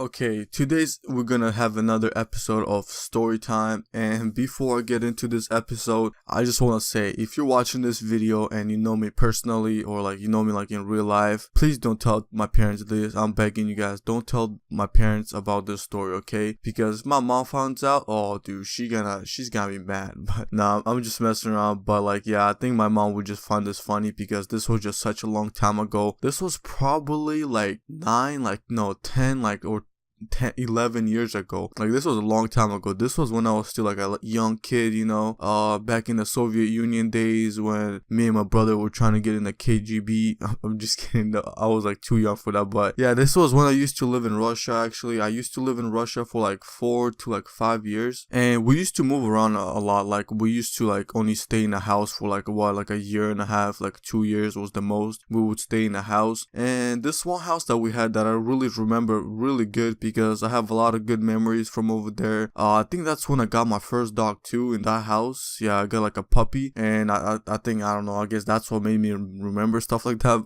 Okay, today's we're gonna have another episode of story time, and before I get into this episode, I just wanna say if you're watching this video and you know me personally or like you know me like in real life, please don't tell my parents this. I'm begging you guys, don't tell my parents about this story, okay? Because if my mom finds out, oh dude, she's gonna be mad. But nah, I'm just messing around. But like yeah, I think my mom would just find this funny because this was just such a long time ago. This was probably like 10 or 10, 11 years ago. Like this was a long time ago. This was when I was still like a young kid, back in the Soviet Union days when me and my brother were trying to get in the KGB. I'm just kidding. I was like too young for that. But yeah, this was when I used to live in Russia. Actually, I used to live in Russia for like 4 to like 5 years, and we used to move around a lot. Like we used to like only stay in a house for like a year and a half, like 2 years was the most we would stay in a house. And this one house that we had that I really remember really good because I have a lot of good memories from over there. I think that's when I got my first dog too, in that house. Yeah, I got like a puppy, and I think, I don't know, I guess that's what made me remember stuff like that.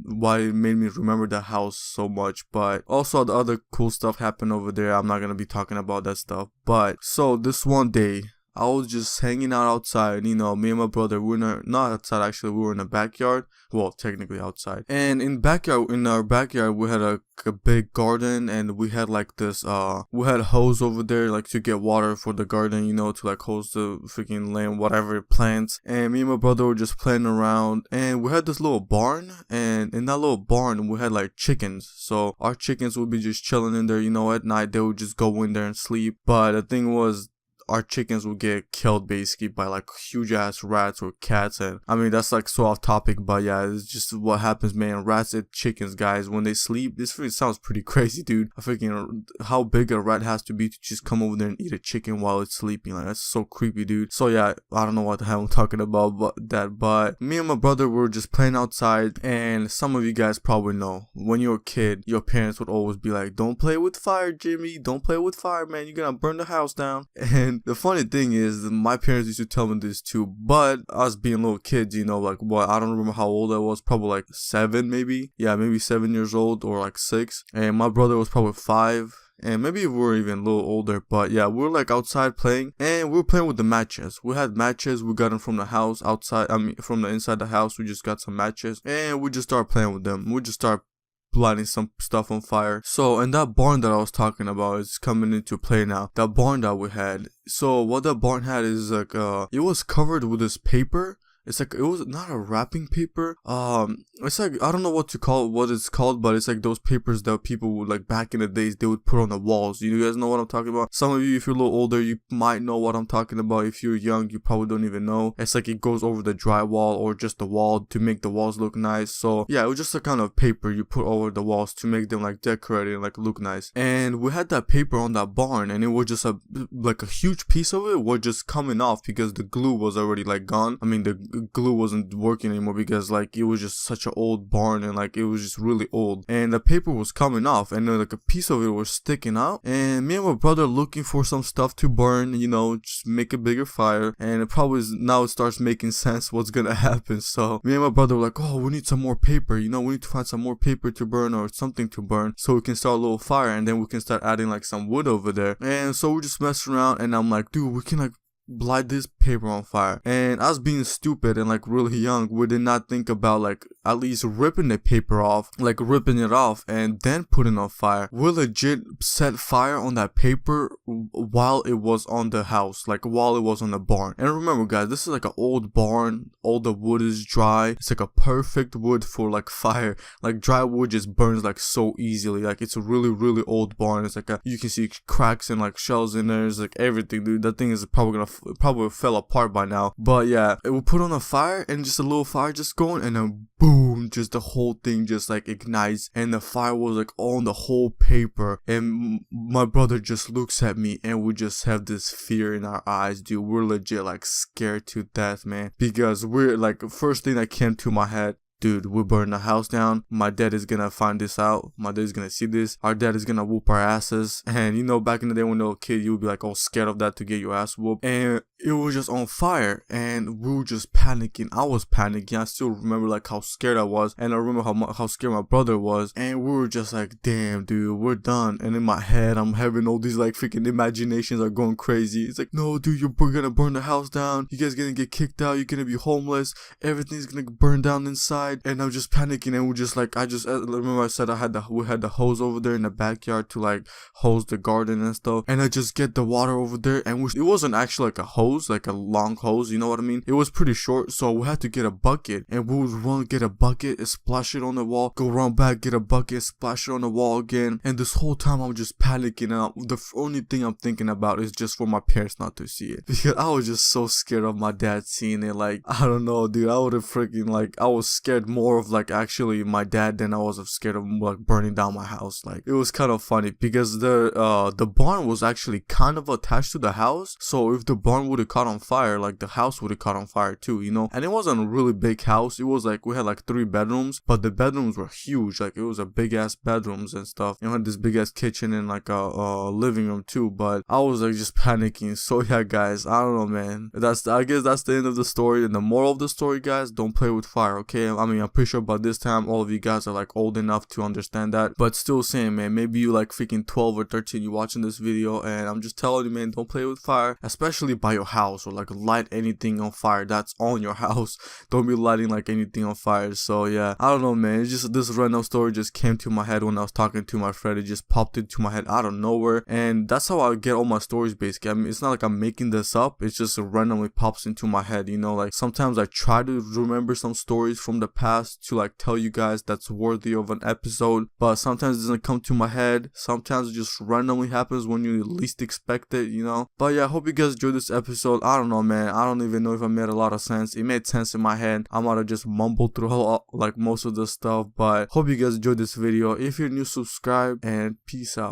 Why it made me remember the house so much. But also the other cool stuff happened over there. I'm not gonna be talking about that stuff. But so this one day, I was just hanging out outside, me and my brother, we were not outside actually, we were in the backyard, well, technically outside. And in our backyard, we had a big garden, and we had like this, we had a hose over there, like to get water for the garden, to like hose the freaking land, whatever, plants. And me and my brother were just playing around, and we had this little barn, and in that little barn, we had like chickens. So our chickens would be just chilling in there, at night, they would just go in there and sleep. But the thing was, our chickens would get killed basically by like huge ass rats or cats. And I mean, that's like so off topic, but yeah, it's just what happens, man. Rats and chickens, guys, when they sleep, this really sounds pretty crazy, dude. I think, how big a rat has to be to just come over there and eat a chicken while it's sleeping. Like, that's so creepy, dude. So yeah, I don't know what the hell I'm talking about, but me and my brother were just playing outside. And some of you guys probably know, when you're a kid, your parents would always be like, don't play with fire, Jimmy, don't play with fire, man, you're gonna burn the house down. And the funny thing is, my parents used to tell me this too, but us being little kids, like what, I don't remember how old I was, probably like 7 maybe. Yeah, maybe 7 years old or like 6. And my brother was probably 5. And maybe we were even a little older, but yeah, we were like outside playing, and we were playing with the matches. We had matches, we got them from the house outside, from the inside the house, we just got some matches, and we just started playing with them. We just started lighting some stuff on fire. So, and that barn that I was talking about is coming into play now. That barn that we had. So what that barn had is like, it was covered with this paper. It's like, it was not a wrapping paper. It's like, I don't know what it's called, but it's like those papers that people would, like back in the days, they would put on the walls. You guys know what I'm talking about? Some of you, if you're a little older, you might know what I'm talking about. If you're young, you probably don't even know. It's like it goes over the drywall or just the wall to make the walls look nice. So yeah, it was just a kind of paper you put over the walls to make them like decorated and like look nice. And we had that paper on that barn, and it was just like a huge piece of it was just coming off because the glue was already like gone. I mean, the glue wasn't working anymore because like it was just such an old barn, and like it was just really old, and the paper was coming off, and then like a piece of it was sticking out. And me and my brother looking for some stuff to burn, just make a bigger fire. And it probably now it starts making sense what's gonna happen. So me and my brother were like, oh, we need some more paper, we need to find some more paper to burn or something to burn so we can start a little fire, and then we can start adding like some wood over there. And so we just messed around, and I'm like, dude, we can like light this paper on fire. And us being stupid and like really young, we did not think about like at least ripping the paper off, like ripping it off and then putting on fire. We legit set fire on that paper while it was on the house, like while it was on the barn. And remember, guys, this is like an old barn, all the wood is dry. It's like a perfect wood for like fire. Like dry wood just burns like so easily. Like it's a really, really old barn. It's like you can see cracks and like shells in there. It's like everything, dude. That thing is probably fell apart by now. But yeah, it will put on a fire, and just a little fire just going, and then boom, just the whole thing just like ignites, and the fire was like on the whole paper. And my brother just looks at me, and we just have this fear in our eyes, dude. We're legit like scared to death, man, because we're like, first thing that came to my head, dude, we burn the house down. My dad is gonna find this out. My dad is gonna see this. Our dad is gonna whoop our asses. And you know, back in the day when you were a kid, you would be like all scared of that to get your ass whooped. And it was just on fire, and we were just panicking. I was panicking. I still remember like how scared I was, and I remember how scared my brother was. And we were just like, damn, dude, we're done. And in my head, I'm having all these like freaking imaginations are going crazy. It's like, no, dude, we're gonna burn the house down. You guys gonna get kicked out. You're gonna be homeless. Everything's gonna burn down inside. And I'm just panicking, and we're just like, I remember I said we had the hose over there in the backyard to like hose the garden and stuff. And I just get the water over there, and it wasn't actually like a hose, like a long hose, you know what I mean? It was pretty short, so we had to get a bucket, and we would run, get a bucket, and splash it on the wall, go run back, get a bucket, splash it on the wall again. And this whole time I'm just panicking, and the only thing I'm thinking about is just for my parents not to see it, because I was just so scared of my dad seeing it. Like, I don't know, dude, I would have freaking like, I was scared more of like actually my dad than I was scared of like burning down my house. Like, it was kind of funny because the barn was actually kind of attached to the house, so if the barn would have caught on fire, like the house would have caught on fire too, you know. And it wasn't a really big house. It was like, we had like 3 bedrooms, but the bedrooms were huge. Like, it was a big ass bedrooms and stuff. You know, had this big ass kitchen and like a living room too. But I was like just panicking. So yeah, guys, I don't know, man. I guess that's the end of the story. And the moral of the story, guys, don't play with fire, okay? I mean, I'm pretty sure by this time all of you guys are like old enough to understand that, but still saying, man, maybe you like freaking 12 or 13, you watching this video, and I'm just telling you, man, don't play with fire, especially by your house, or like light anything on fire that's on your house. Don't be lighting like anything on fire. So yeah, I don't know, man. It's just this random story just came to my head when I was talking to my friend. It just popped into my head out of nowhere, and that's how I get all my stories basically. I mean, it's not like I'm making this up. It's just randomly pops into my head, you know. Like, sometimes I try to remember some stories from the past to like tell you guys that's worthy of an episode, but sometimes it doesn't come to my head. Sometimes it just randomly happens when you least expect it, you know. But yeah, I hope you guys enjoyed this episode. I don't know, man. I don't even know if I made a lot of sense. It made sense in my head. I might have just mumbled through like most of the stuff, but hope you guys enjoyed this video. If you're new, subscribe, and peace out.